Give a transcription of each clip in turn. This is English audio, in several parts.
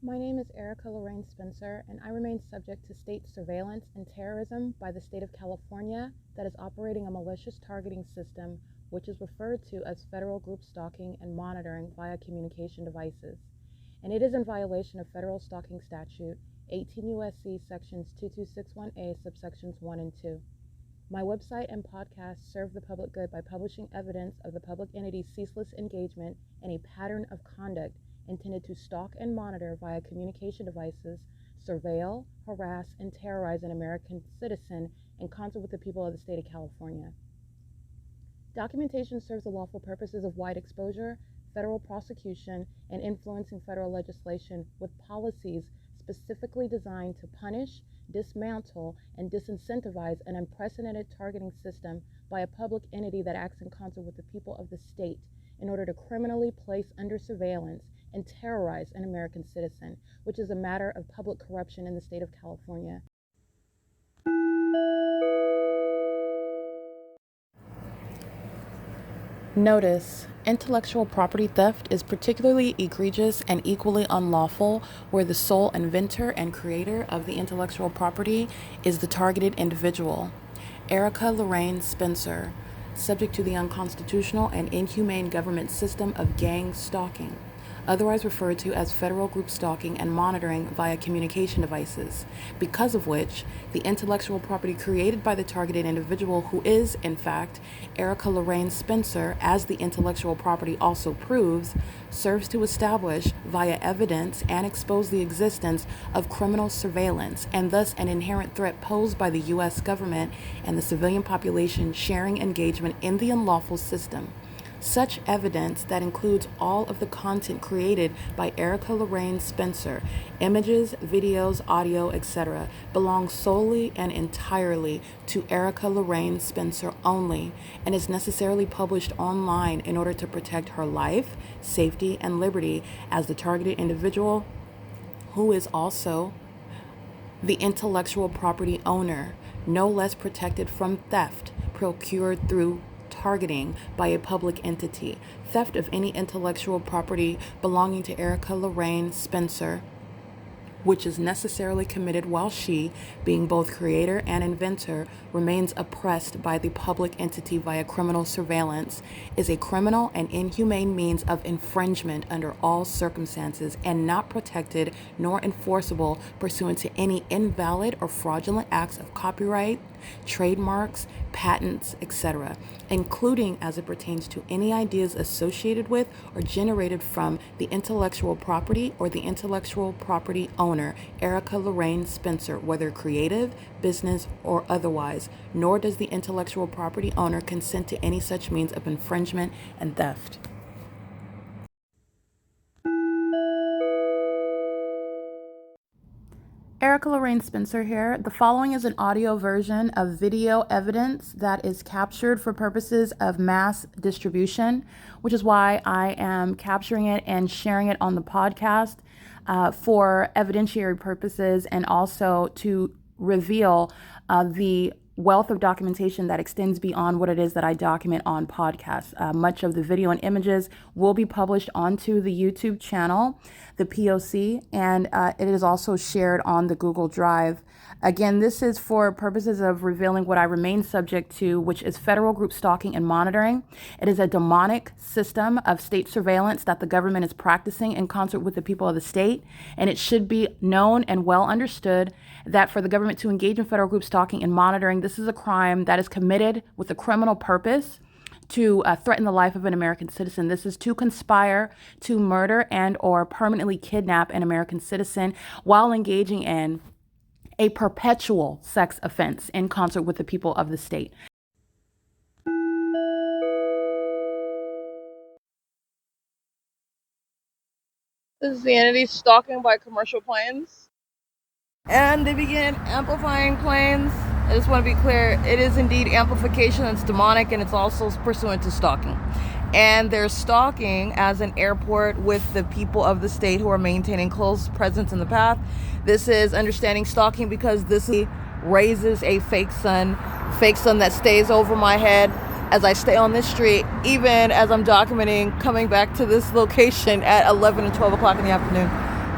My name is Erica Lorraine Spencer, and I remain subject to state surveillance and terrorism by the state of California that is operating a malicious targeting system which is referred to as federal group stalking and monitoring via communication devices. And it is in violation of federal stalking statute 18 U.S.C. sections 2261A subsections 1 and 2. My website and podcast serve the public good by publishing evidence of the public entity's ceaseless engagement in a pattern of conduct intended to stalk and monitor via communication devices, surveil, harass, and terrorize an American citizen in concert with the people of the state of California. Documentation serves the lawful purposes of wide exposure, federal prosecution, and influencing federal legislation with policies specifically designed to punish, dismantle, and disincentivize an unprecedented targeting system by a public entity that acts in concert with the people of the state in order to criminally place under surveillance and terrorize an American citizen, which is a matter of public corruption in the state of California. Notice: intellectual property theft is particularly egregious and equally unlawful where the sole inventor and creator of the intellectual property is the targeted individual. Erica Lorraine Spencer, subject to the unconstitutional and inhumane government system of gang stalking, otherwise referred to as federal group stalking and monitoring via communication devices, because of which the intellectual property created by the targeted individual, who is, in fact, Erica Lorraine Spencer, as the intellectual property also proves, serves to establish via evidence and expose the existence of criminal surveillance and thus an inherent threat posed by the U.S. government and the civilian population sharing engagement in the unlawful system. Such evidence that includes all of the content created by Erica Lorraine Spencer, images, videos, audio, etc., belongs solely and entirely to Erica Lorraine Spencer only and is necessarily published online in order to protect her life, safety, and liberty as the targeted individual, who is also the intellectual property owner, no less protected from theft procured through targeting by a public entity. Theft of any intellectual property belonging to Erica Lorraine Spencer, which is necessarily committed while she, being both creator and inventor, remains oppressed by the public entity via criminal surveillance, is a criminal and inhumane means of infringement under all circumstances and not protected nor enforceable pursuant to any invalid or fraudulent acts of copyright, trademarks, patents, etc., including as it pertains to any ideas associated with or generated from the intellectual property or the intellectual property owner, Erica Lorraine Spencer, whether creative, business, or otherwise, nor does the intellectual property owner consent to any such means of infringement and theft. Erica Lorraine Spencer here. The following is an audio version of video evidence that is captured for purposes of mass distribution, which is why I am capturing it and sharing it on the podcast for evidentiary purposes and also to reveal the wealth of documentation that extends beyond what it is that I document on podcasts. Much of the video and images will be published onto the YouTube channel, the P.O.C, and it is also shared on the Google Drive. Again, this is for purposes of revealing what I remain subject to, which is federal group stalking and monitoring. It is a demonic system of state surveillance that the government is practicing in concert with the people of the state, and it should be known and well understood that for the government to engage in federal group stalking and monitoring, this is a crime that is committed with a criminal purpose to threaten the life of an American citizen. This is to conspire to murder and or permanently kidnap an American citizen while engaging in a perpetual sex offense in concert with the people of the state. This is the entity stalking by commercial planes. And they begin amplifying planes. I just want to be clear, it is indeed amplification, it's demonic, and it's also pursuant to stalking. And they're stalking as an airport with the people of the state who are maintaining close presence in the path. This is understanding stalking because this raises a fake sun that stays over my head as I stay on this street, even as I'm documenting coming back to this location at 11 and 12 o'clock in the afternoon.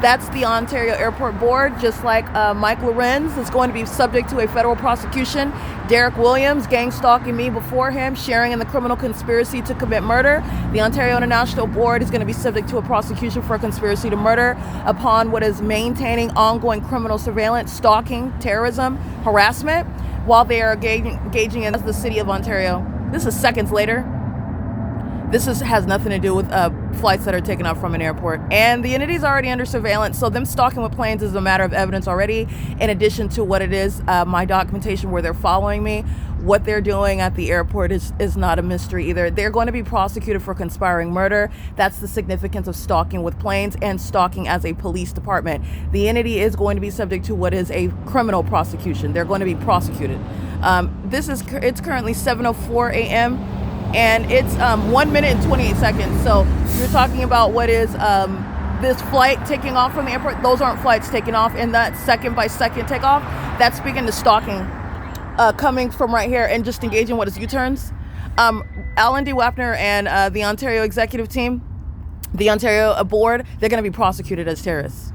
That's the Ontario Airport Board, just like Mike Lorenz is going to be subject to a federal prosecution. Derek Williams, gang stalking me before him, sharing in the criminal conspiracy to commit murder. The Ontario International Board is going to be subject to a prosecution for a conspiracy to murder upon what is maintaining ongoing criminal surveillance, stalking, terrorism, harassment, while they are engaging in the city of Ontario. This is seconds later. Has nothing to do with flights that are taken off from an airport. And the entity's already under surveillance, so them stalking with planes is a matter of evidence already, in addition to what it is, my documentation where they're following me. What they're doing at the airport is not a mystery either. They're going to be prosecuted for conspiring murder. That's the significance of stalking with planes and stalking as a police department. The entity is going to be subject to what is a criminal prosecution. They're going to be prosecuted. It's currently 7:04 a.m. and it's 1 minute and 28 seconds. So you're talking about what is this flight taking off from the airport. Those aren't flights taking off in that second by second takeoff. That's speaking to stalking, coming from right here and just engaging what is U-turns. Alan D. WAPNER and the Ontario executive team, the Ontario board, they're going to be prosecuted as terrorists.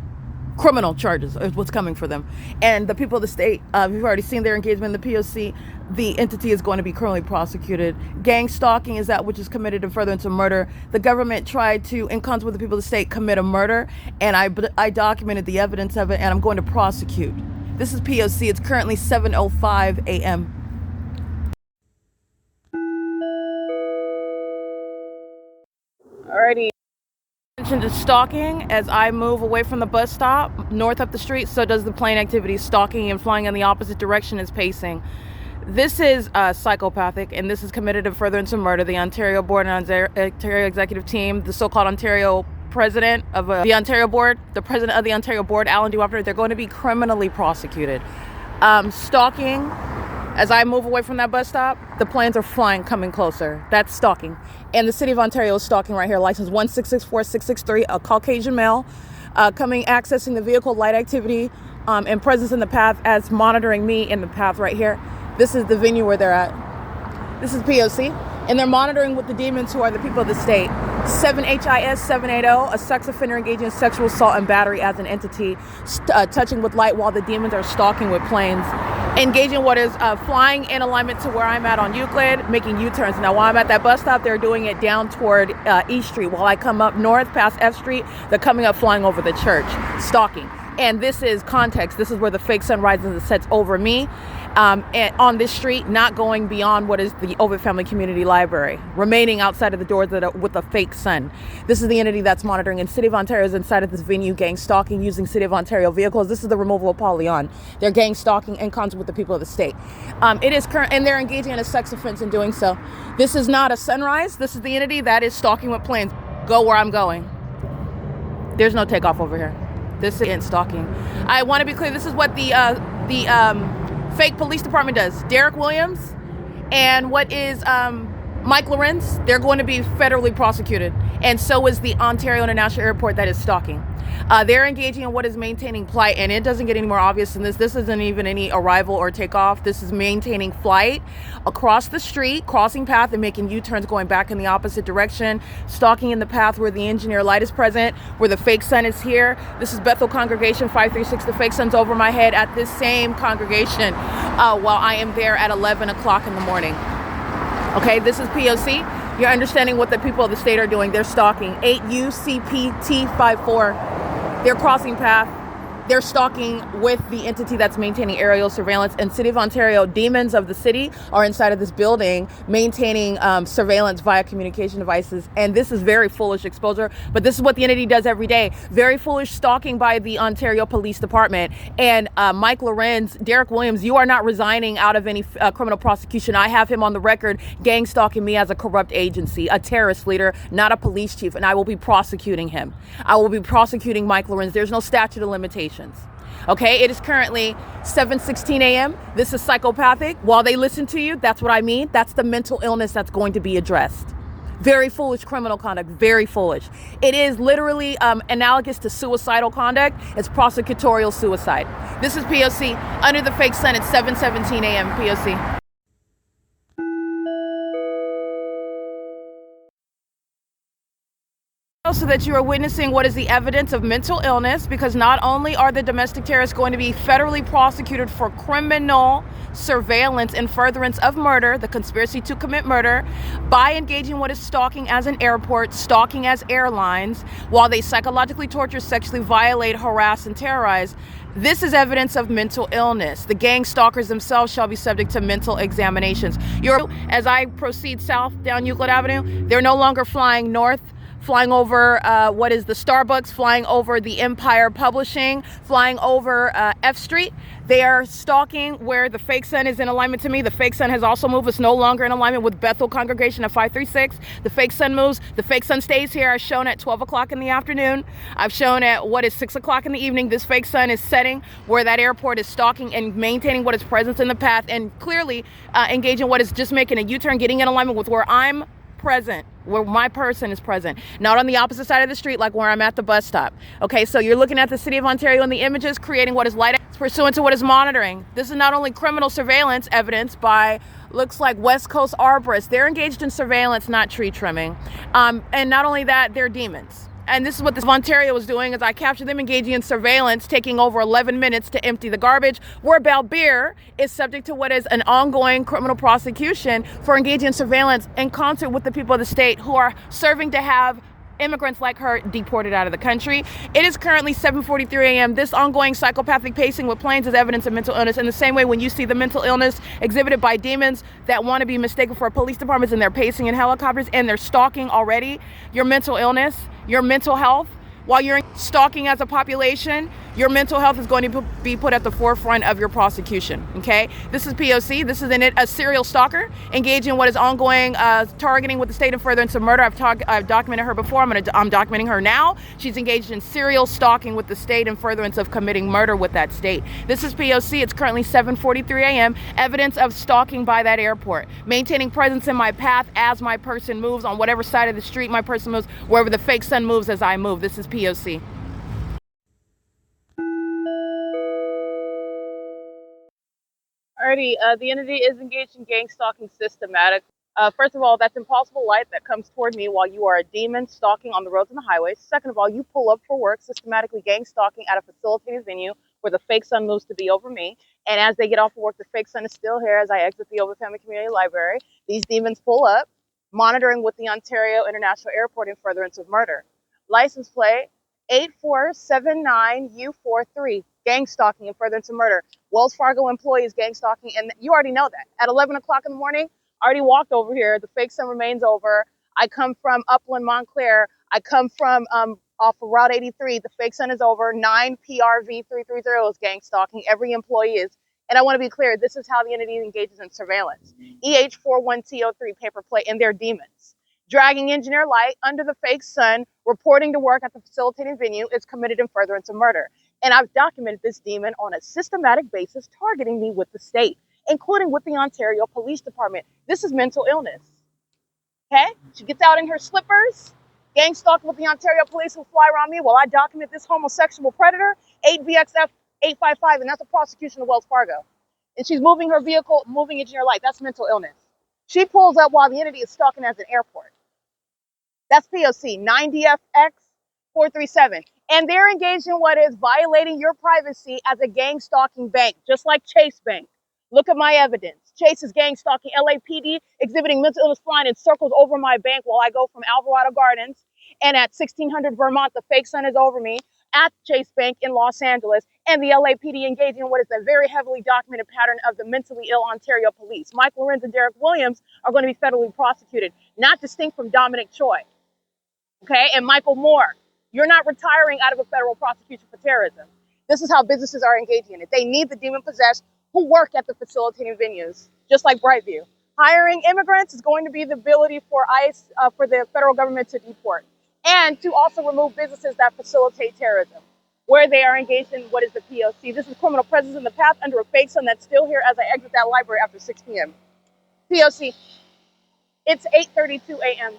Criminal charges is what's coming for them. And the people of the state, we've already seen their engagement in the P.O.C. The entity is going to be criminally prosecuted. Gang stalking is that which is committed in furtherance of murder. The government tried to, in concert with the people of the state, commit a murder, and I documented the evidence of it, and I'm going to prosecute. This is P.O.C. It's currently 7:05 a.m. Alrighty. Attention to stalking as I move away from the bus stop, north up the street, so does the plane activity. Stalking and flying in the opposite direction is pacing. This is psychopathic, and this is committed in furtherance of murder. The Ontario Board and Ontario Executive Team, the so-called Ontario President of the Ontario Board, the President of the Ontario Board, Alan D. WAPNER, they're going to be criminally prosecuted. Stalking, as I move away from that bus stop, the planes are flying, coming closer. That's stalking. And the city of Ontario is stalking right here. License 1664663, a Caucasian male, accessing the vehicle, light activity, and presence in the path as monitoring me in the path right here. This is the venue where they're at. This is P.O.C. And they're monitoring with the demons who are the people of the state. 7 HIS 780, a sex offender engaging in sexual assault and battery as an entity, touching with light while the demons are stalking with planes. Engaging what is flying in alignment to where I'm at on Euclid, making U-turns. Now, while I'm at that bus stop, they're doing it down toward East Street. While I come up north past F Street, they're coming up flying over the church, stalking. And this is context. This is where the fake sun rises and sets over me. And on this street, not going beyond what is the OVITT Family Community Library, remaining outside of the doors with a fake sun. This is the entity that's monitoring, and City of Ontario is inside of this venue, gang stalking using City of Ontario vehicles. This is the removal of Poly-On. They're gang stalking in concert with the people of the state. It is current, and they're engaging in a sex offense in doing so. This is not a sunrise. This is the entity that is stalking with planes. Go where I'm going. There's no takeoff over here. This is stalking. I want to be clear. This is what the fake police department does. Derek Williams and what is Mike Lorenz, they're going to be federally prosecuted. And so is the Ontario International Airport that is stalking. They're engaging in what is maintaining flight, and it doesn't get any more obvious than this. This isn't even any arrival or takeoff. This is maintaining flight across the street, crossing path and making U-turns going back in the opposite direction, stalking in the path where the engineer light is present, where the fake sun is here. This is Bethel Congregation 536. The fake sun's over my head at this same congregation while I am there at 11 o'clock in the morning. Okay, this is P.O.C. You're understanding what the people of the state are doing. They're stalking. 8 UCPT 54. They're crossing path. They're stalking with the entity that's maintaining aerial surveillance. And City of Ontario, demons of the city are inside of this building maintaining surveillance via communication devices. And this is very foolish exposure, but this is what the entity does every day. Very foolish stalking by the Ontario Police Department. And Mike Lorenz, Derek Williams, you are not resigning out of any criminal prosecution. I have him on the record gang stalking me as a corrupt agency, a terrorist leader, not a police chief, and I will be prosecuting him. I will be prosecuting Mike Lorenz. There's no statute of limitations. Okay, it is currently 7:16 a.m. This is psychopathic. While they listen to you, that's what I mean. That's the mental illness that's going to be addressed. Very foolish criminal conduct, very foolish. It is literally analogous to suicidal conduct. It's prosecutorial suicide. This is P.O.C. under the fake sun at 7:17 a.m. P.O.C. so that you are witnessing what is the evidence of mental illness, because not only are the domestic terrorists going to be federally prosecuted for criminal surveillance in furtherance of murder, the conspiracy to commit murder, by engaging what is stalking as an airport, stalking as airlines, while they psychologically torture, sexually violate, harass, and terrorize. This is evidence of mental illness. The gang stalkers themselves shall be subject to mental examinations. As I proceed south down Euclid Avenue, they're no longer flying north, flying over what is the Starbucks, flying over the Empire Publishing, flying over F Street. They are stalking where the fake sun is in alignment to me. The fake sun has also moved. It's no longer in alignment with Bethel congregation at 536. The fake sun moves. The fake sun stays here. I've shown at 12 o'clock in the afternoon. I've shown at what is 6 o'clock in the evening. This fake sun is setting where that airport is stalking and maintaining what is presence in the path, and clearly engaging what is just making a U-turn, getting in alignment with where I'm present, where my person is present, not on the opposite side of the street like where I'm at the bus stop. Okay, so you're looking at the city of Ontario in the images, creating what is light pursuant to what is monitoring. This is not only criminal surveillance evidence by, looks like, West Coast arborists. They're engaged in surveillance, not tree trimming. And not only that, they're demons. And this is what this Ontario was doing, is I captured them engaging in surveillance, taking over 11 minutes to empty the garbage, where Balbir is subject to what is an ongoing criminal prosecution for engaging in surveillance in concert with the people of the state who are serving to have immigrants like her deported out of the country. It is currently 7:43 a.m. This ongoing psychopathic pacing with planes is evidence of mental illness. In the same way, when you see the mental illness exhibited by demons that want to be mistaken for police departments and they're pacing in helicopters and they're stalking already, your mental illness, your mental health, while you're stalking as a population, your mental health is going to be put at the forefront of your prosecution, okay? This is P.O.C. This is a serial stalker engaging in what is ongoing targeting with the state of furtherance of murder. I've documented her before. I'm documenting her now. She's engaged in serial stalking with the state in furtherance of committing murder with that state. This is P.O.C. It's currently 7:43 a.m. Evidence of stalking by that airport. Maintaining presence in my path as my person moves on whatever side of the street my person moves, wherever the fake sun moves as I move. This is P.O.C. Alrighty, the entity is engaged in gang stalking systematic. First of all, that's impossible light that comes toward me while you are a demon stalking on the roads and the highways. Second of all, you pull up for work, systematically gang stalking at a facilitated venue where the fake sun moves to be over me. And as they get off of work, the fake sun is still here as I exit the OVITT Family Community Library. These demons pull up, monitoring with the Ontario International Airport in furtherance of murder. License plate 8479U43, gang stalking in furtherance of murder. Wells Fargo employees gang stalking, and you already know that. At 11 o'clock in the morning, I already walked over here. The fake sun remains over. I come from Upland, Montclair. I come from off of Route 83. The fake sun is over. 9 PRV330 is gang stalking. Every employee is. And I want to be clear, this is how the entity engages in surveillance. EH41T03 paper plate, and they're demons. Dragging engineer light under the fake sun, reporting to work at the facilitating venue is committed in furtherance of murder. And I've documented this demon on a systematic basis, targeting me with the state, including with the Ontario Police Department. This is mental illness. Okay? She gets out in her slippers, gang stalking with the Ontario police who fly around me while I document this homosexual predator, 8VXF 855, and that's a prosecution of Wells Fargo. And she's moving her vehicle, moving engineer light. That's mental illness. She pulls up while the entity is stalking as an airport. That's P.O.C. 9DFX437. And they're engaged in what is violating your privacy as a gang stalking bank, just like Chase Bank. Look at my evidence. Chase is gang stalking LAPD, exhibiting mental illness flying in circles over my bank while I go from Alvarado Gardens. And at 1600 Vermont, the fake sun is over me at Chase Bank in Los Angeles. And the LAPD engaging in what is a very heavily documented pattern of the mentally ill Ontario police. Mike LORENZ and Derek Williams are going to be federally prosecuted, not distinct from Dominic Choi. Okay, and Michael Moore. You're not retiring out of a federal prosecution for terrorism. This is how businesses are engaging in it. They need the demon-possessed who work at the facilitating venues, just like Brightview. Hiring immigrants is going to be the ability for I.I.S, for the federal government to deport, and to also remove businesses that facilitate terrorism, where they are engaged in what is the P.O.C. This is criminal presence in the path under a fake sun that's still here as I exit that library after 6 p.m. P.O.C. It's 8:32 a.m.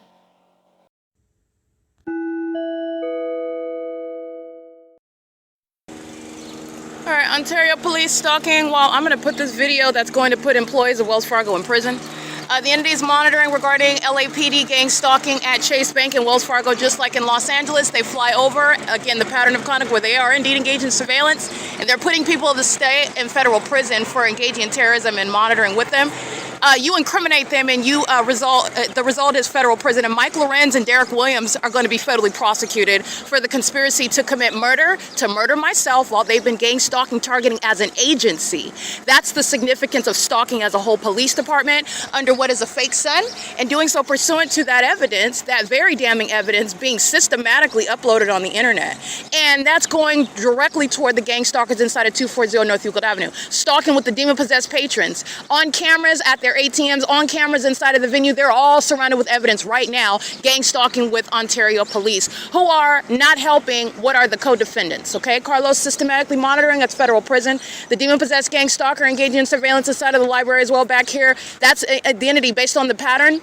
All right, Ontario police stalking. Well, I'm going to put this video that's going to put employees of Wells Fargo in prison. The entities monitoring regarding LAPD gang stalking at Chase Bank and Wells Fargo, just like in Los Angeles, they fly over, again, the pattern of conduct where they are indeed engaged in surveillance, and they're putting people of the state in federal prison for engaging in terrorism and monitoring with them. You incriminate them, and the result is federal prison. And Mike Lorenz and Derek Williams are going to be federally prosecuted for the conspiracy to commit murder, to murder myself while they've been gang stalking, targeting as an agency. That's the significance of stalking as a whole police department under what is a fake sun, and doing so pursuant to that evidence, that very damning evidence, being systematically uploaded on the internet. And that's going directly toward the gang stalkers inside of 240 North Euclid Avenue. Stalking with the demon-possessed patrons. On cameras at their ATMs, on cameras inside of the venue, they're all surrounded with evidence right now, gang stalking with Ontario police, who are not helping what are the co-defendants, okay? Carlos systematically monitoring at federal prison. The demon-possessed gang stalker engaging in surveillance inside of the library as well back here. That's the entity based on the pattern.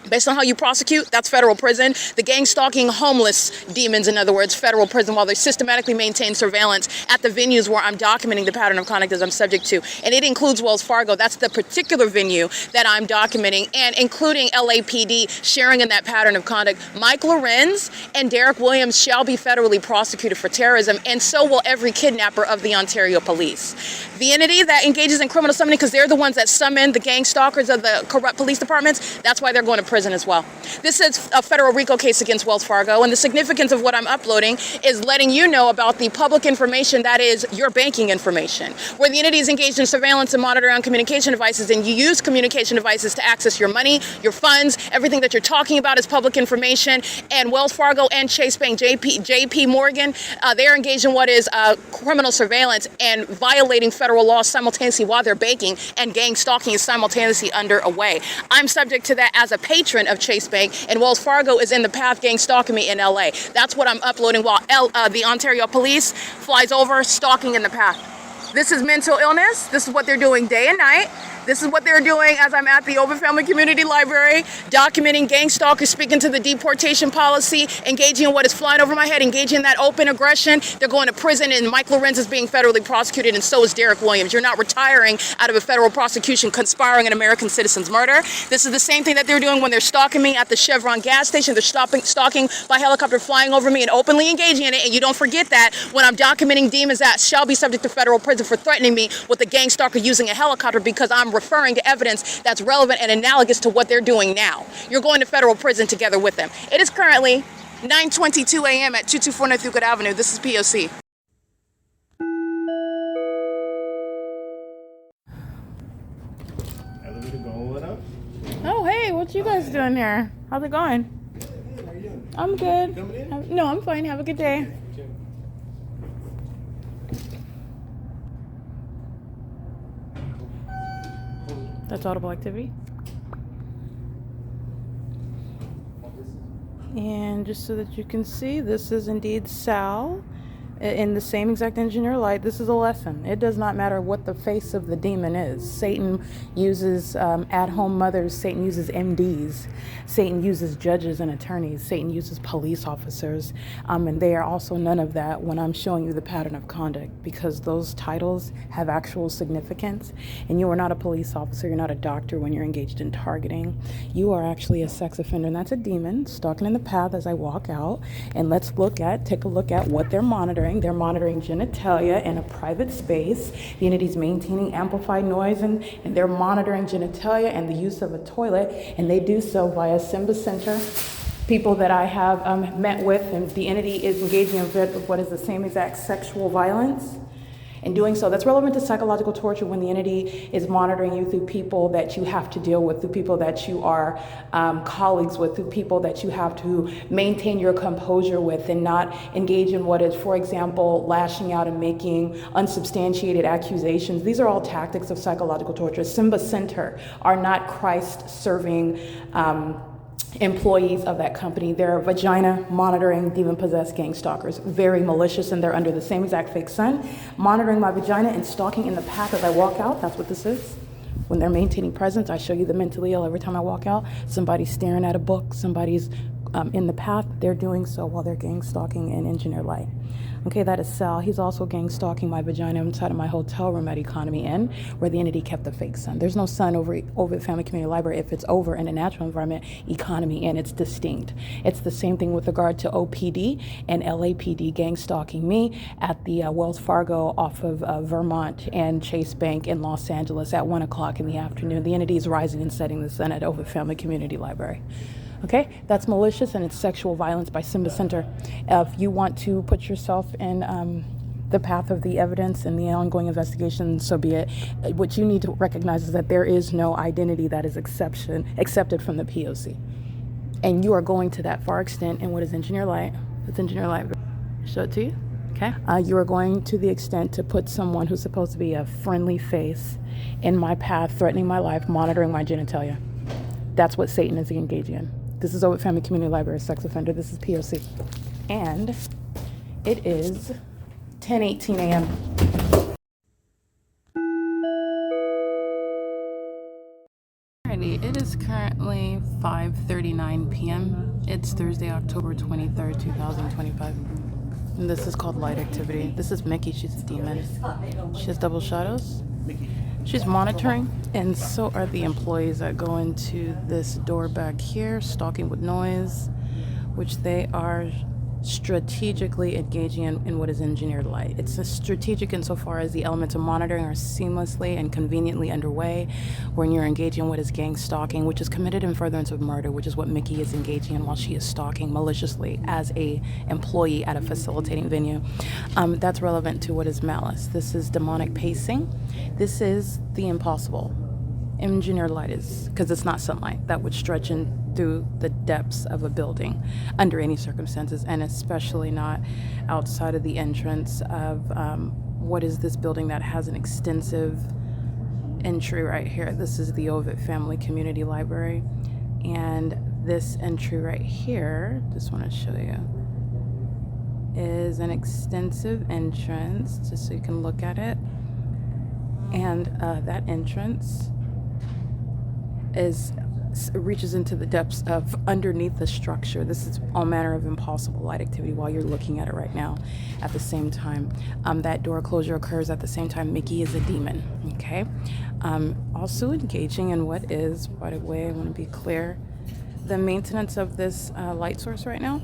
Based on how you prosecute, that's federal prison. The gang stalking homeless demons, in other words, federal prison, while they systematically maintain surveillance at the venues where I'm documenting the pattern of conduct as I'm subject to. And it includes Wells Fargo. That's the particular venue that I'm documenting, and including LAPD sharing in that pattern of conduct. Mike Lorenz and Derek Williams shall be federally prosecuted for terrorism, and so will every kidnapper of the Ontario police. The entity that engages in criminal summoning, because they're the ones that summon the gang stalkers of the corrupt police departments, that's why they're going to prison as well. This is a federal RICO case against Wells Fargo, and the significance of what I'm uploading is letting you know about the public information that is your banking information, where the entity is engaged in surveillance and monitoring on communication devices, and you use communication devices to access your money, your funds, everything that you're talking about is public information. And Wells Fargo and Chase Bank, JP Morgan, they're engaged in what is criminal surveillance and violating federal laws simultaneously while they're banking, and gang stalking is simultaneously underway. I'm subject to that as a patron of Chase Bank, and Wells Fargo is in the path gang stalking me in LA. That's what I'm uploading while the Ontario police flies over, stalking in the path. This is mental illness. This is what they're doing day and night. This is what they're doing as I'm at the OVITT Family Community Library, documenting gang stalkers, speaking to the deportation policy, engaging in what is flying over my head, engaging in that open aggression. They're going to prison, and Mike Lorenz is being federally prosecuted, and so is Derek Williams. You're not retiring out of a federal prosecution, conspiring an American citizen's murder. This is the same thing that they're doing when they're stalking me at the Chevron gas station. They're stalking by helicopter, flying over me and openly engaging in it. And you don't forget that when I'm documenting demons that shall be subject to federal prison for threatening me with a gang stalker using a helicopter, because I'm referring to evidence that's relevant and analogous to what they're doing now. You're going to federal prison together with them. It is currently 9:22 a.m. at 224 North Euclid Avenue. This is P.O.C. Elevator going up. Oh, hey, what you guys doing here? How's it going? How you doing? I'm good. Coming in? No, I'm fine. Have a good day. That's audible activity. And just so that you can see, this is indeed Sal in the same exact engineer light. This is a lesson. It does not matter what the face of the demon is. Satan uses at-home mothers. Satan uses MDs. Satan uses judges and attorneys. Satan uses police officers. And they are also none of that when I'm showing you the pattern of conduct, because those titles have actual significance. And you are not a police officer. You're not a doctor when you're engaged in targeting. You are actually a sex offender, and that's a demon stalking in the path as I walk out. And let's take a look at what they're monitoring. They're monitoring genitalia in a private space. The entity's maintaining amplified noise, and they're monitoring genitalia and the use of a toilet, and they do so via Simba Center. People that I have met with, and the entity is engaging in what is the same exact sexual violence. In doing so, that's relevant to psychological torture when the entity is monitoring you through people that you have to deal with, through people that you are colleagues with, through people that you have to maintain your composure with and not engage in what is, for example, lashing out and making unsubstantiated accusations. These are all tactics of psychological torture. Simba Center are not Christ-serving employees of that company. They're vagina monitoring demon-possessed gang stalkers, very malicious, and they're under the same exact fake sun, monitoring my vagina and stalking in the path as I walk out. That's what this is. When they're maintaining presence, I show you the mentally ill every time I walk out. Somebody's staring at a book, somebody's in the path, they're doing so while they're gang stalking in engineer light. Okay, that is Sal. He's also gang stalking my vagina inside of my hotel room at Economy Inn, where the entity kept the fake sun. There's no sun over at Family Community Library. If it's over in a natural environment, Economy Inn, it's distinct. It's the same thing with regard to OPD and LAPD gang stalking me at the Wells Fargo off of Vermont and Chase Bank in Los Angeles at 1 o'clock in the afternoon. The entity is rising and setting the sun at OVITT Family Community Library. Okay, that's malicious and it's sexual violence by Simba Center. If you want to put yourself in the path of the evidence and the ongoing investigation, so be it. What you need to recognize is that there is no identity that is accepted from the P.O.C. And you are going to that far extent in what is engineer light. It's engineer light. Show it to you. Okay. You are going to the extent to put someone who's supposed to be a friendly face in my path, threatening my life, monitoring my genitalia. That's what Satan is engaging in. This is OVITT Family Community Library, sex offender. This is P.O.C. And it is 10:18 a.m. Alrighty, it is currently 5:39 p.m. It's Thursday, October 23rd, 2025. And this is called light activity. This is Mickey. She's a demon. She has double shadows. She's monitoring, and so are the employees that go into this door back here, stalking with noise, which they are strategically engaging in what is engineered light. It's a strategic insofar as the elements of monitoring are seamlessly and conveniently underway when you're engaging in what is gang stalking, which is committed in furtherance of murder, which is what Mickey is engaging in while she is stalking maliciously as a employee at a facilitating venue. That's relevant to what is malice. This is demonic pacing. This is the impossible. Engineered light is, because it's not sunlight that would stretch in through the depths of a building under any circumstances, and especially not outside of the entrance of what is this building that has an extensive entry right here. This is the OVITT Family Community Library, and this entry right here, just want to show you, is an extensive entrance, just so you can look at it. And that entrance reaches into the depths of underneath the structure. This is all manner of impossible light activity while you're looking at it right now. At the same time, that door closure occurs at the same time Mickey is a demon. Okay. Also engaging in what is, by the way, I want to be clear, the maintenance of this light source right now.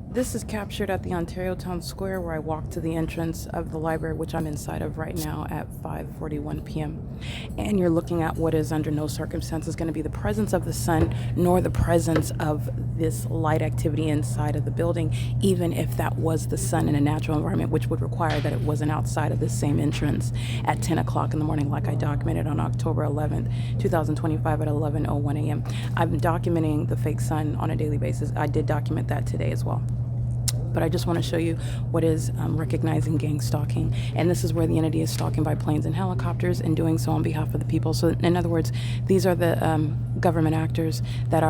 This is captured at the Ontario Town Square, where I walk to the entrance of the library, which I'm inside of right now at 5:41 p.m. And you're looking at what is under no circumstances going to be the presence of the sun, nor the presence of this light activity inside of the building, even if that was the sun in a natural environment, which would require that it wasn't outside of the same entrance at 10 o'clock in the morning, like I documented on October 11th, 2025 at 11:01 a.m. I'm documenting the fake sun on a daily basis. I did document that today as well. But I just want to show you what is recognizing gang stalking. And this is where the entity is stalking by planes and helicopters and doing so on behalf of the people. So in other words, these are the government actors that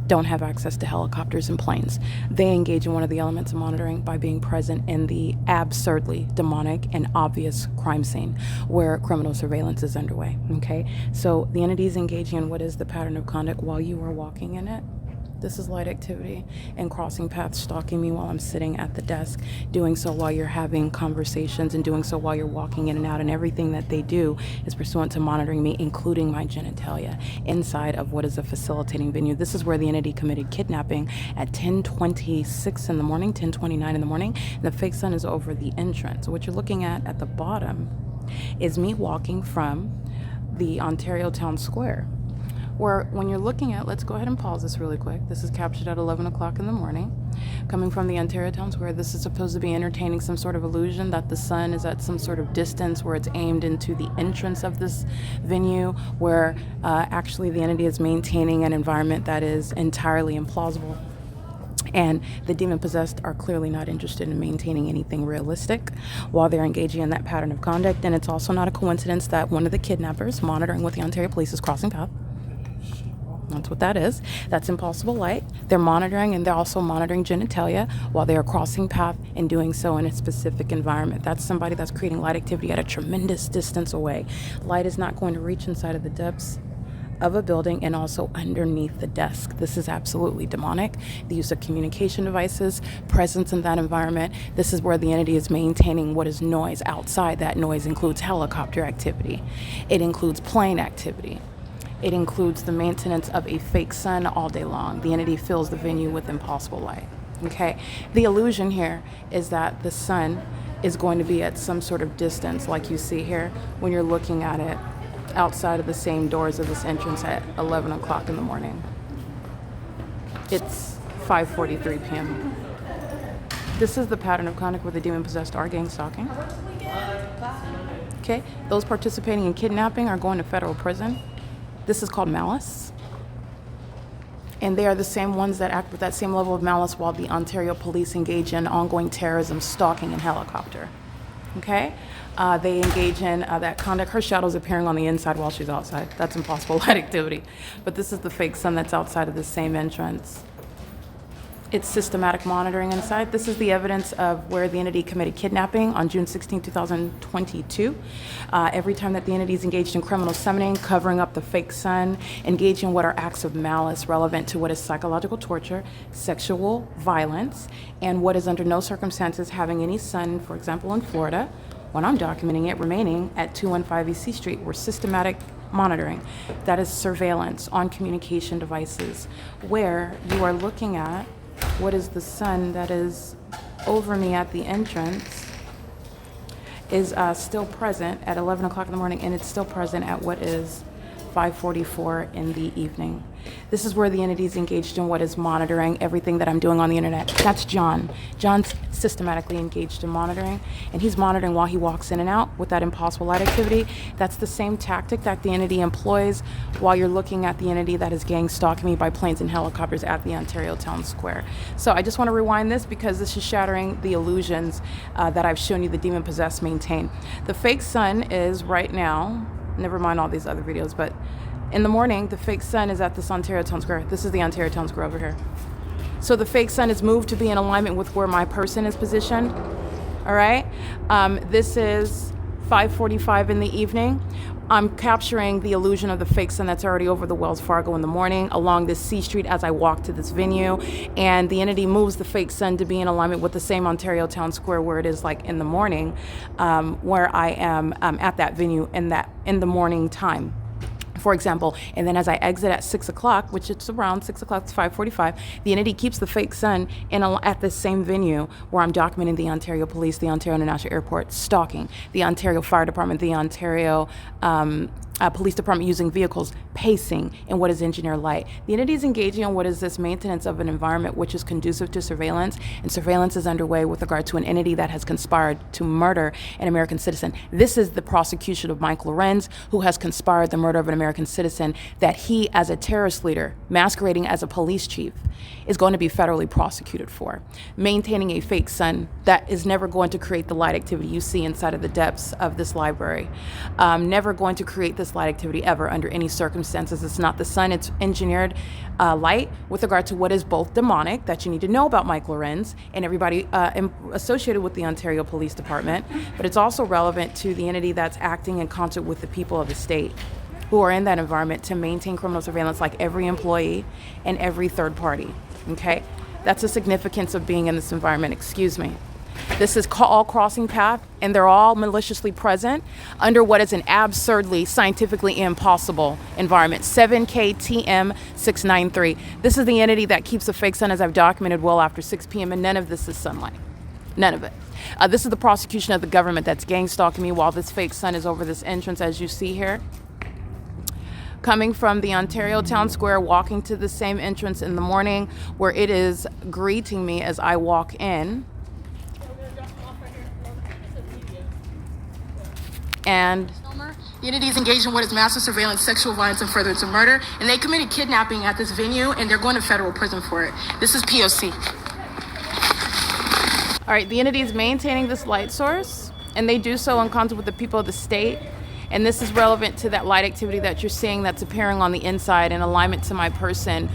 don't have access to helicopters and planes. They engage in one of the elements of monitoring by being present in the absurdly demonic and obvious crime scene where criminal surveillance is underway. Okay, so the entity is engaging in what is the pattern of conduct while you are walking in it. This is light activity and crossing paths, stalking me while I'm sitting at the desk, doing so while you're having conversations and doing so while you're walking in and out. And everything that they do is pursuant to monitoring me, including my genitalia, inside of what is a facilitating venue. This is where the entity committed kidnapping at 10:26 in the morning, 10:29 in the morning. And the fake sun is over the entrance. What you're looking at the bottom is me walking from the Ontario Town Square. Where when you're looking at, let's go ahead and pause this really quick. This is captured at 11 o'clock in the morning. Coming from the Ontario Town Square, this is supposed to be entertaining some sort of illusion that the sun is at some sort of distance where it's aimed into the entrance of this venue, where actually the entity is maintaining an environment that is entirely implausible. And the demon-possessed are clearly not interested in maintaining anything realistic while they're engaging in that pattern of conduct. And it's also not a coincidence that one of the kidnappers monitoring with the Ontario Police is crossing path. That's what that is. That's impossible light. They're monitoring, and they're also monitoring genitalia while they are crossing path and doing so in a specific environment. That's somebody that's creating light activity at a tremendous distance away. Light is not going to reach inside of the depths of a building and also underneath the desk. This is absolutely demonic. The use of communication devices, presence in that environment. This is where the entity is maintaining what is noise outside. That noise includes helicopter activity. It includes plane activity. It includes the maintenance of a fake sun all day long. The entity fills the venue with impossible light. Okay? The illusion here is that the sun is going to be at some sort of distance, like you see here, when you're looking at it outside of the same doors of this entrance at 11 o'clock in the morning. It's 5:43 p.m. This is the pattern of conduct where the demon-possessed are gang stalking. Okay? Those participating in kidnapping are going to federal prison. This is called malice. And they are the same ones that act with that same level of malice while the Ontario police engage in ongoing terrorism, stalking, and helicopter. Okay? They engage in that conduct. Her shadow's appearing on the inside while she's outside. That's impossible light activity. But this is the fake sun that's outside of the same entrance. It's systematic monitoring inside. This is the evidence of where the entity committed kidnapping on June 16, 2022. Every time that the entity is engaged in criminal summoning, covering up the fake sun, engaging in what are acts of malice relevant to what is psychological torture, sexual violence, and what is under no circumstances having any sun, for example, in Florida, when I'm documenting it, remaining at 215 E.C. Street. We're systematic monitoring. That is surveillance on communication devices, where you are looking at what is the sun that is over me at the entrance is still present at 11 o'clock in the morning, and it's still present at what is 5:44 in the evening. This is where the entity is engaged in what is monitoring everything that I'm doing on the internet. That's John. John's systematically engaged in monitoring, and he's monitoring while he walks in and out with that impossible light activity. That's the same tactic that the entity employs while you're looking at the entity that is gang stalking me by planes and helicopters at the Ontario Town Square. So I just want to rewind this because this is shattering the illusions that I've shown you the demon-possessed maintain. The fake sun is right now, never mind all these other videos, but in the morning, the fake sun is at this Ontario Town Square. This is the Ontario Town Square over here. So the fake sun is moved to be in alignment with where my person is positioned. All right? This is 5:45 in the evening. I'm capturing the illusion of the fake sun that's already over the Wells Fargo in the morning along this C Street as I walk to this venue. And the entity moves the fake sun to be in alignment with the same Ontario Town Square where it is like in the morning, where I am at that venue in the morning time, for example. And then as I exit at 6 o'clock, which it's around 6 o'clock, it's 5:45, the entity keeps the fake sun at the same venue where I'm documenting the Ontario Police, the Ontario International Airport stalking, the Ontario Fire Department, the Ontario Police Department using vehicles, pacing in what is engineer light. The entity is engaging in what is this maintenance of an environment which is conducive to surveillance, and surveillance is underway with regard to an entity that has conspired to murder an American citizen. This is the prosecution of Mike LORENZ, who has conspired the murder of an American citizen that he, as a terrorist leader, masquerading as a police chief, is going to be federally prosecuted for. Maintaining a fake sun that is never going to create the light activity you see inside of the depths of this library. Never going to create this light activity ever under any circumstances. It's not the sun, it's engineered light with regard to what is both demonic, that you need to know about Mike LORENZ and everybody associated with the Ontario Police Department, but it's also relevant to the entity that's acting in concert with the people of the state who are in that environment to maintain criminal surveillance, like every employee and every third party, okay? That's the significance of being in this environment, excuse me. This is all crossing path, and they're all maliciously present under what is an absurdly, scientifically impossible environment. 7KTM693. This is the entity that keeps the fake sun, as I've documented, well after 6 p.m., and none of this is sunlight. None of it. This is the prosecution of the government that's gang stalking me while this fake sun is over this entrance, as you see here. Coming from the Ontario Town Square, walking to the same entrance in the morning where it is greeting me as I walk in. And the entity is engaged in what is massive surveillance, sexual violence, and furtherance of murder. And they committed kidnapping at this venue, and they're going to federal prison for it. This is P.O.C. All right, the entity is maintaining this light source, and they do so in concert with the people of the state. And this is relevant to that light activity that you're seeing that's appearing on the inside in alignment to my person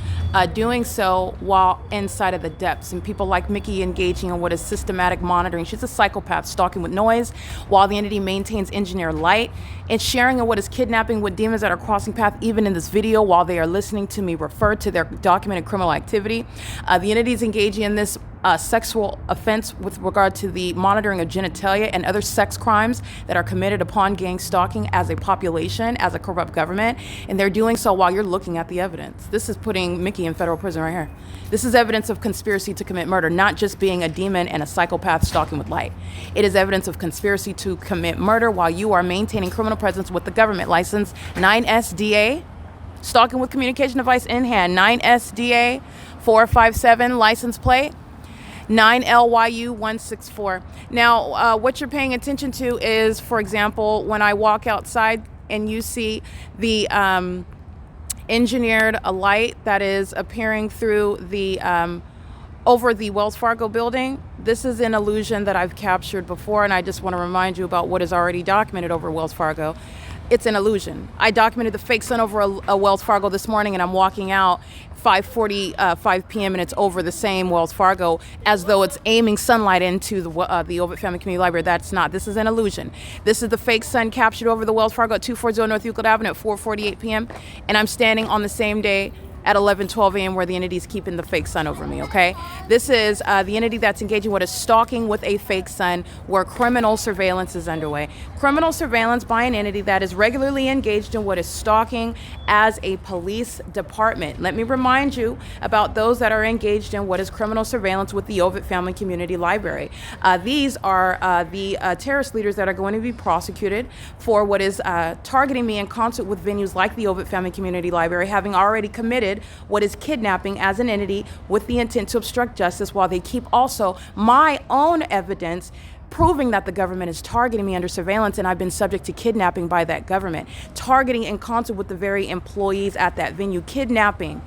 doing so while inside of the depths, and people like Mickey engaging in what is systematic monitoring. She's a psychopath, stalking with noise, while the entity maintains engineered light, and sharing in what is kidnapping with demons that are crossing path, even in this video, while they are listening to me refer to their documented criminal activity. The entity is engaging in this sexual offense with regard to the monitoring of genitalia and other sex crimes that are committed upon gang stalking as a population, as a corrupt government, and they're doing so while you're looking at the evidence. This is putting Mickey in federal prison right here. This is evidence of conspiracy to commit murder, not just being a demon and a psychopath stalking with light. It is evidence of conspiracy to commit murder while you are maintaining criminal presence with the government. License 9SDA, stalking with communication device in hand, 9SDA 457, license plate 9LYU164. Now, what you're paying attention to is, for example, when I walk outside and you see the engineered light that is appearing through the over the Wells Fargo building. This is an illusion that I've captured before, and I just want to remind you about what is already documented over Wells Fargo. It's an illusion. I documented the fake sun over a Wells Fargo this morning, and I'm walking out 5:45 p.m. and it's over the same Wells Fargo as though it's aiming sunlight into the OVITT Family Community Library. That's not. This is an illusion. This is the fake sun captured over the Wells Fargo at 240 North Euclid Avenue at 4:48 p.m. And I'm standing on the same day at 11:12 a.m. where the entity is keeping the fake sun over me, okay? This is the entity that's engaging what is stalking with a fake sun, where criminal surveillance is underway. Criminal surveillance by an entity that is regularly engaged in what is stalking as a police department. Let me remind you about those that are engaged in what is criminal surveillance with the OVITT Family Community Library. These are the terrorist leaders that are going to be prosecuted for what is targeting me in concert with venues like the OVITT Family Community Library, having already committed what is kidnapping as an entity with the intent to obstruct justice, while they keep also my own evidence proving that the government is targeting me under surveillance, and I've been subject to kidnapping by that government, targeting in concert with the very employees at that venue, kidnapping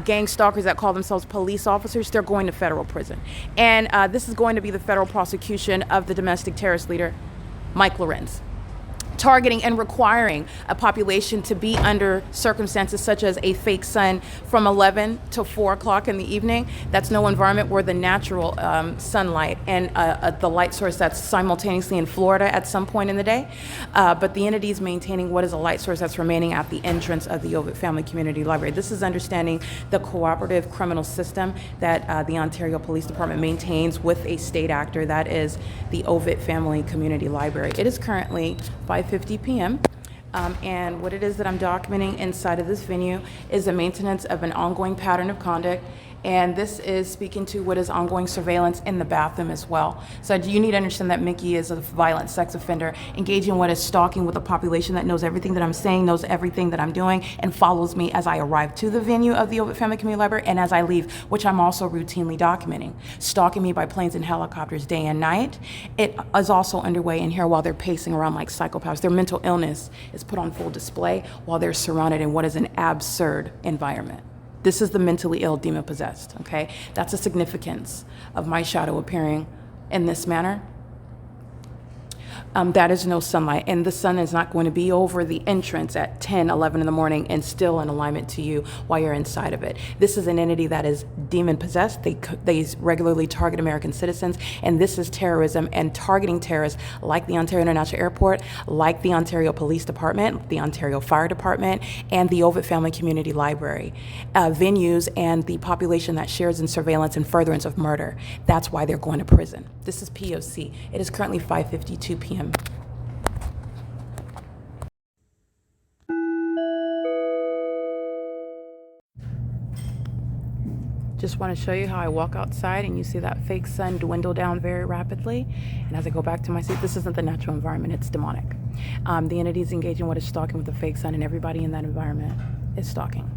gang stalkers that call themselves police officers. They're going to federal prison. And this is going to be the federal prosecution of the domestic terrorist leader, Mike LORENZ, targeting and requiring a population to be under circumstances such as a fake sun from 11 to 4 o'clock in the evening. That's no environment where the natural sunlight and the light source that's simultaneously in Florida at some point in the day. But the entity is maintaining what is a light source that's remaining at the entrance of the OVITT Family Community Library. This is understanding the cooperative criminal system that the Ontario Police Department maintains with a state actor, that is the OVITT Family Community Library. It is currently 5:50 p.m. And what it is that I'm documenting inside of this venue is the maintenance of an ongoing pattern of conduct. And this is speaking to what is ongoing surveillance in the bathroom as well. So you need to understand that Mickey is a violent sex offender, engaging in what is stalking with a population that knows everything that I'm saying, knows everything that I'm doing, and follows me as I arrive to the venue of the OVITT Family Community Library and as I leave, which I'm also routinely documenting. Stalking me by planes and helicopters day and night. It is also underway in here while they're pacing around like psychopaths. Their mental illness is put on full display while they're surrounded in what is an absurd environment. This is the mentally ill, demon-possessed, okay? That's the significance of my shadow appearing in this manner. That is no sunlight, and the sun is not going to be over the entrance at 10, 11 in the morning and still in alignment to you while you're inside of it. This is an entity that is demon-possessed. They regularly target American citizens, and this is terrorism and targeting terrorists like the Ontario International Airport, like the Ontario Police Department, the Ontario Fire Department, and the OVITT Family Community Library. Venues and the population that shares in surveillance and furtherance of murder. That's why they're going to prison. This is P.O.C. It is currently 5:52 p.m. Just want to show you how I walk outside and you see that fake sun dwindle down very rapidly. And as I go back to my seat, this isn't the natural environment, it's demonic. The entity is engaging what is stalking with the fake sun, and everybody in that environment is stalking.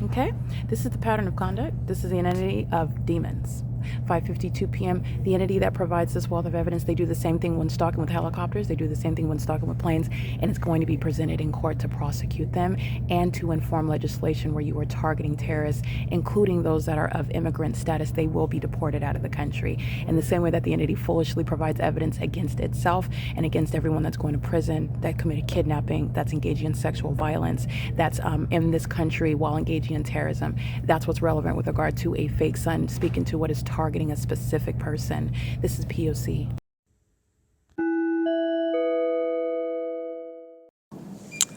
Okay? This is the pattern of conduct. This is the entity of demons. 5:52 p.m. The entity that provides this wealth of evidence, they do the same thing when stalking with helicopters, they do the same thing when stalking with planes, and it's going to be presented in court to prosecute them and to inform legislation where you are targeting terrorists, including those that are of immigrant status. They will be deported out of the country. In the same way that the entity foolishly provides evidence against itself and against everyone that's going to prison, that committed kidnapping, that's engaging in sexual violence, that's in this country while engaging in terrorism. That's what's relevant with regard to a fake son speaking to what is targeting a specific person. This is P.O.C.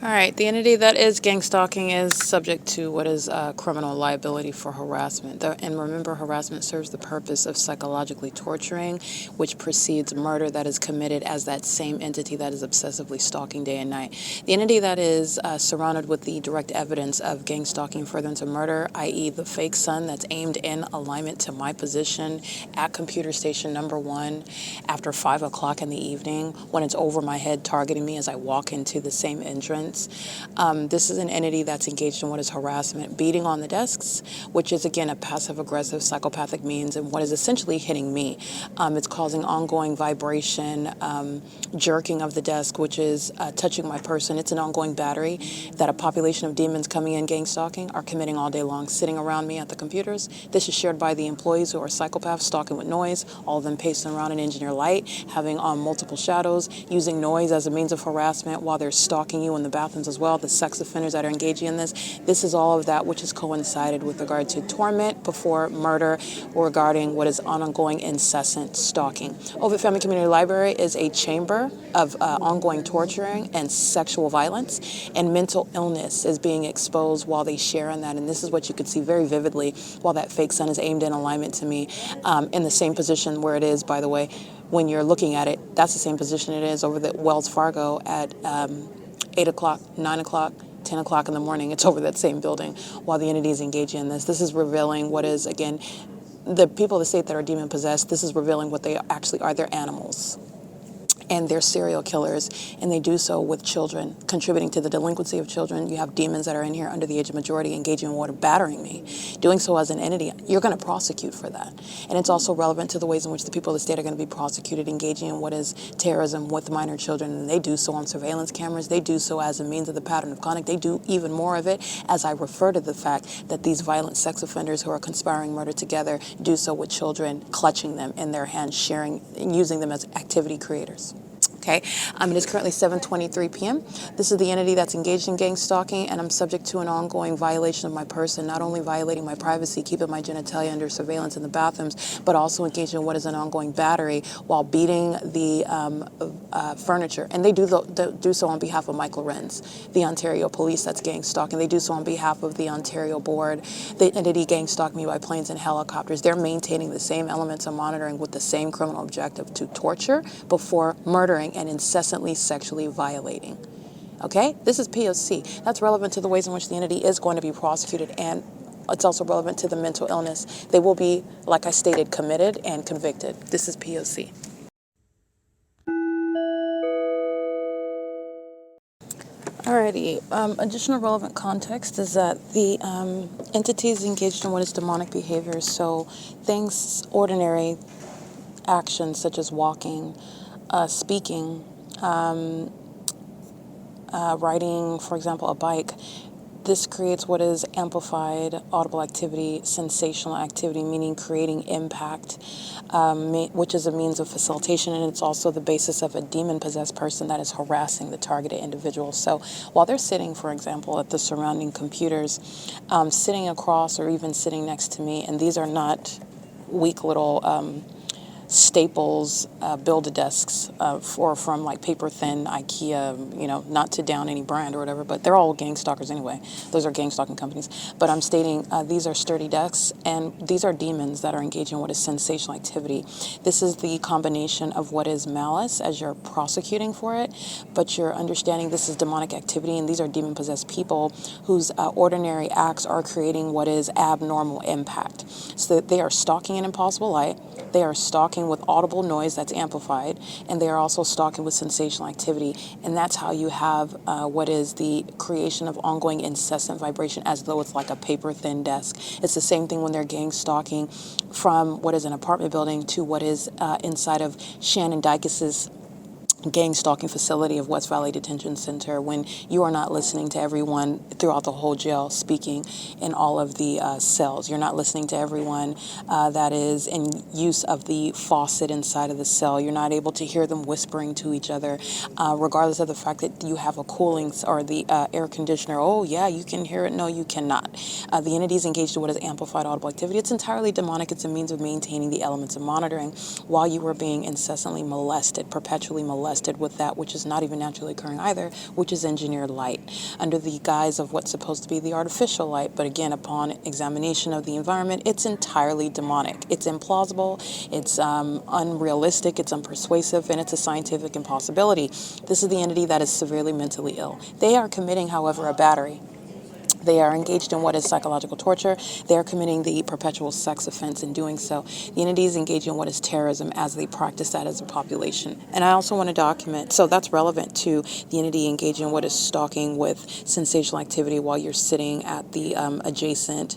All right, the entity that is gang stalking is subject to what is criminal liability for harassment. And remember, harassment serves the purpose of psychologically torturing, which precedes murder that is committed as that same entity that is obsessively stalking day and night. The entity that is surrounded with the direct evidence of gang stalking furtherance of murder, i.e. the fake son that's aimed in alignment to my position at computer station number 1 after 5 o'clock in the evening when it's over my head targeting me as I walk into the same entrance. This is an entity that's engaged in what is harassment, beating on the desks, which is, again, a passive-aggressive psychopathic means and what is essentially hitting me. It's causing ongoing vibration, jerking of the desk, which is touching my person. It's an ongoing battery that a population of demons coming in gang stalking are committing all day long, sitting around me at the computers. This is shared by the employees who are psychopaths, stalking with noise, all of them pacing around in engineer light, having on multiple shadows, using noise as a means of harassment while they're stalking you in the bathrooms as well, the sex offenders that are engaging in this. This is all of that which is coincided with regard to torment before murder regarding what is ongoing incessant stalking. OVITT Family Community Library is a chamber of ongoing torturing and sexual violence, and mental illness is being exposed while they share in that. And this is what you could see very vividly while that fake son is aimed in alignment to me in the same position where it is, by the way, when you're looking at it, that's the same position it is over the Wells Fargo at 8 o'clock, 9 o'clock, 10 o'clock in the morning. It's over that same building while the entity is engaging in this. This is revealing what is, again, the people of the state that are demon possessed. This is revealing what they actually are. They're animals. And they're serial killers, and they do so with children, contributing to the delinquency of children. You have demons that are in here under the age of majority engaging in water, battering me, doing so as an entity. You're going to prosecute for that. And it's also relevant to the ways in which the people of the state are going to be prosecuted, engaging in what is terrorism with minor children. And they do so on surveillance cameras. They do so as a means of the pattern of conduct. They do even more of it as I refer to the fact that these violent sex offenders who are conspiring murder together do so with children, clutching them in their hands, sharing and using them as activity creators. Okay, it is currently 7:23 p.m. This is the entity that's engaged in gang stalking, and I'm subject to an ongoing violation of my person, not only violating my privacy, keeping my genitalia under surveillance in the bathrooms, but also engaged in what is an ongoing battery while beating the furniture. And they do so on behalf of Michael LORENZ, the Ontario police that's gang stalking. They do so on behalf of the Ontario board. The entity gang stalked me by planes and helicopters. They're maintaining the same elements of monitoring with the same criminal objective to torture before murdering and incessantly sexually violating. Okay, this is P.O.C. That's relevant to the ways in which the entity is going to be prosecuted, and it's also relevant to the mental illness. They will be, like I stated, committed and convicted. This is P.O.C. Alrighty, additional relevant context is that the entity is engaged in what is demonic behavior, so things, ordinary actions such as walking, speaking, riding, for example, a bike. This creates what is amplified audible activity, sensational activity, meaning creating impact, which is a means of facilitation, and it's also the basis of a demon-possessed person that is harassing the targeted individual. So while they're sitting, for example, at the surrounding computers, sitting across or even sitting next to me, and these are not weak little Staples Build-A-Desks from like paper thin IKEA, not to down any brand or whatever, but they're all gang stalkers anyway. Those are gang stalking companies. But I'm stating these are sturdy desks, and these are demons that are engaging in what is sensational activity. This is the combination of what is malice as you're prosecuting for it, but you're understanding this is demonic activity, and these are demon-possessed people whose ordinary acts are creating what is abnormal impact. So they are stalking an impossible light. They are stalking stalking with audible noise that's amplified, and they are also stalking with sensational activity. And that's how you have what is the creation of ongoing incessant vibration, as though it's like a paper-thin desk. It's the same thing when they're gang stalking from what is an apartment building to what is inside of Shannon Dykes's gang stalking facility of West Valley Detention Center, when you are not listening to everyone throughout the whole jail speaking in all of the cells. You're not listening to everyone that is in use of the faucet inside of the cell. You're not able to hear them whispering to each other, regardless of the fact that you have a cooling or the air conditioner. Oh yeah, you can hear it. No, you cannot. The entity is engaged in what is amplified audible activity. It's entirely demonic. It's a means of maintaining the elements of monitoring while you are being incessantly molested, perpetually molested with that which is not even naturally occurring either, which is engineered light, under the guise of what's supposed to be the artificial light. But again, upon examination of the environment, it's entirely demonic. It's implausible, it's unrealistic, it's unpersuasive, and it's a scientific impossibility. This is the entity that is severely mentally ill. They are committing, however, a battery. They are engaged in what is psychological torture. They are committing the perpetual sex offense in doing so. The entity is engaged in what is terrorism as they practice that as a population. And I also want to document, so that's relevant to the entity engaging in what is stalking with sensational activity while you're sitting at the adjacent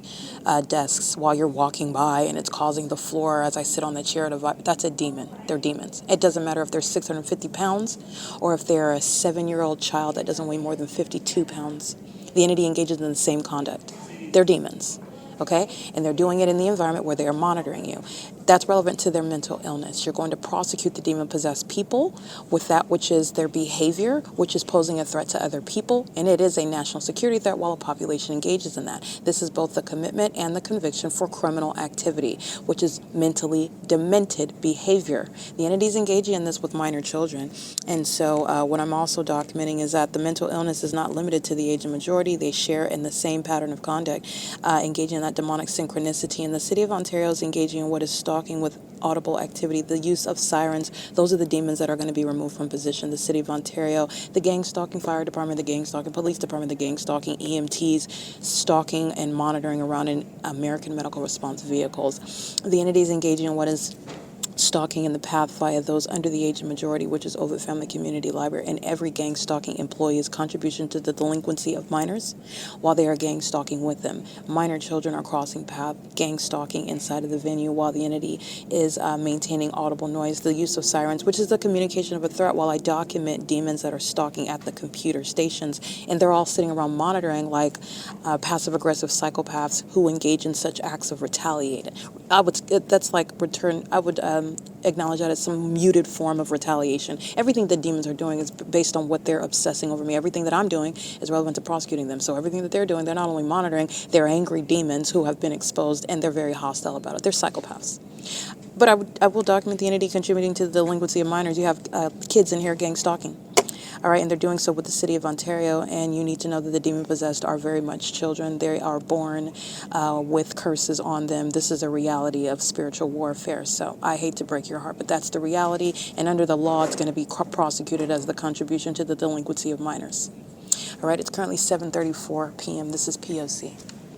desks, while you're walking by, and it's causing the floor as I sit on the chair to vibrate. That's a demon. They're demons. It doesn't matter if they're 650 pounds or if they're a 7-year-old child that doesn't weigh more than 52 pounds. The entity engages in the same conduct. They're demons, okay? And they're doing it in the environment where they are monitoring you. That's relevant to their mental illness. You're going to prosecute the demon-possessed people with that which is their behavior, which is posing a threat to other people, and it is a national security threat while a population engages in that. This is both the commitment and the conviction for criminal activity, which is mentally demented behavior. The entity's engaging in this with minor children, and so what I'm also documenting is that the mental illness is not limited to the age of majority. They share in the same pattern of conduct, engaging in that demonic synchronicity. And the city of Ontario is engaging in what is stalking with audible activity, the use of sirens. Those are the demons that are going to be removed from position. The city of Ontario, the gang stalking fire department, the gang stalking police department, the gang stalking EMTs, stalking and monitoring around in American medical response vehicles. The entities engaging in what is stalking in the path via those under the age of majority, which is OVITT Family Community Library, and every gang stalking employee's contribution to the delinquency of minors while they are gang stalking with them. Minor children are crossing path, gang stalking inside of the venue while the entity is maintaining audible noise. The use of sirens, which is the communication of a threat, while I document demons that are stalking at the computer stations, and they're all sitting around monitoring like passive-aggressive psychopaths who engage in such acts of retaliating. I would acknowledge that as some muted form of retaliation. Everything that demons are doing is based on what they're obsessing over me. Everything that I'm doing is relevant to prosecuting them. So everything that they're doing, they're not only monitoring, they're angry demons who have been exposed, and they're very hostile about it. They're psychopaths. But I will document the entity contributing to the delinquency of minors. You have kids in here gang stalking. All right, and they're doing so with the city of Ontario, and you need to know that the demon-possessed are very much children. They are born with curses on them. This is a reality of spiritual warfare, so I hate to break your heart, but that's the reality, and under the law, it's going to be prosecuted as the contribution to the delinquency of minors. All right, it's currently 7:34 p.m. This is P.O.C.